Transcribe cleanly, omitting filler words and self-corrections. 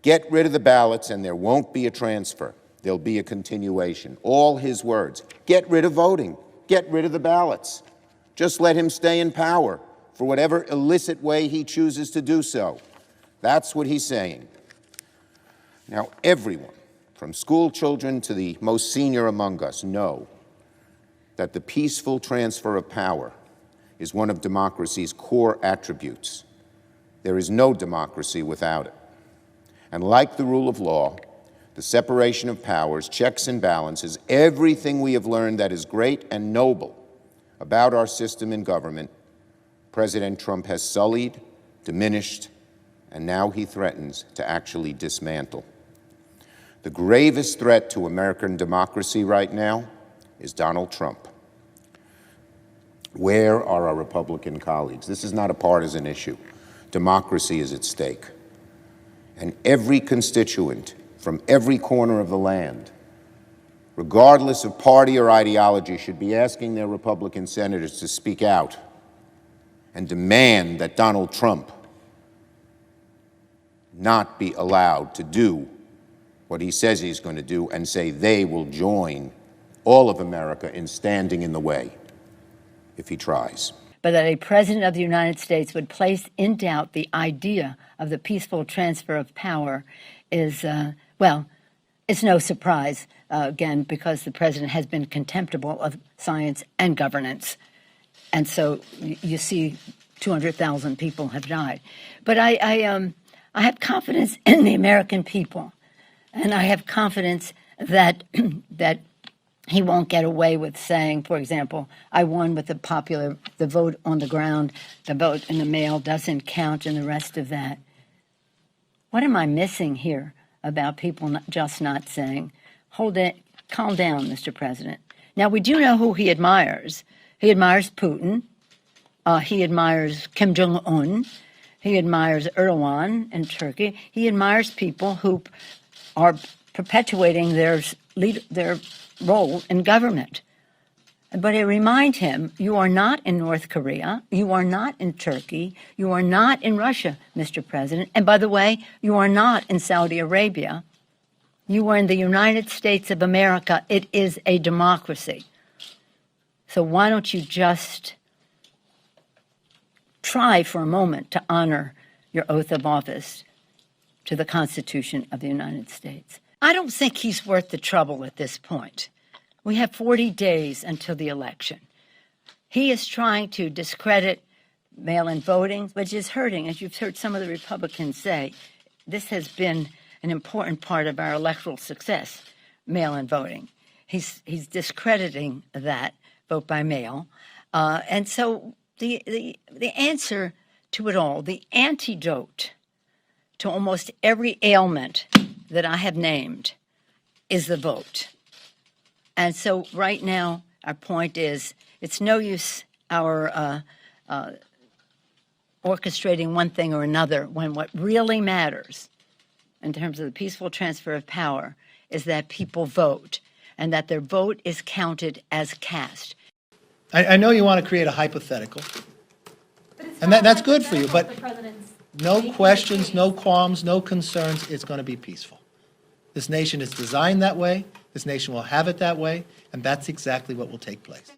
Get rid of the ballots and there won't be a transfer. There'll be a continuation. All his words. Get rid of voting. Get rid of the ballots. Just let him stay in power for whatever illicit way he chooses to do so. That's what he's saying. Now, everyone, from school children to the most senior among us, know that the peaceful transfer of power is one of democracy's core attributes. There is no democracy without it. And like the rule of law, the separation of powers, checks and balances, everything we have learned that is great and noble about our system in government, President Trump has sullied, diminished, and now he threatens to actually dismantle. The gravest threat to American democracy right now is Donald Trump. Where are our Republican colleagues? This is not a partisan issue. Democracy is at stake. And every constituent from every corner of the land, regardless of party or ideology, should be asking their Republican senators to speak out and demand that Donald Trump not be allowed to do what he says he's going to do, and say they will join all of America in standing in the way if he tries. But that a president of the United States would place in doubt the idea of the peaceful transfer of power is, well, it's no surprise, again, because the president has been contemptible of science and governance. And so you see 200,000 people have died. But I have confidence in the American people. And I have confidence that that he won't get away with saying, for example, I won with the vote on the ground, the vote in the mail doesn't count, and the rest of that. What am I missing here about people just not saying, hold it, calm down, Mr. President? Now, we do know who he admires. He admires Putin. He admires Kim Jong-un. He admires Erdogan in Turkey. He admires people who are perpetuating their role in government. But I remind him, you are not in North Korea, you are not in Turkey, you are not in Russia, Mr. President. And by the way, you are not in Saudi Arabia. You are in the United States of America. It is a democracy. So why don't you just try for a moment to honor your oath of office to the Constitution of the United States? I don't think he's worth the trouble at this point. We have 40 days until the election. He is trying to discredit mail-in voting, which is hurting. As you've heard some of the Republicans say, this has been an important part of our electoral success, mail-in voting. He's discrediting that vote by mail. And so the answer to it all, the antidote to almost every ailment that I have named is the vote. And so right now, our point is, it's no use our orchestrating one thing or another when what really matters in terms of the peaceful transfer of power is that people vote and that their vote is counted as cast. I know you want to create a hypothetical, and that's good for you, but no questions, no qualms, no concerns. It's going to be peaceful. This nation is designed that way. This nation will have it that way, and that's exactly what will take place.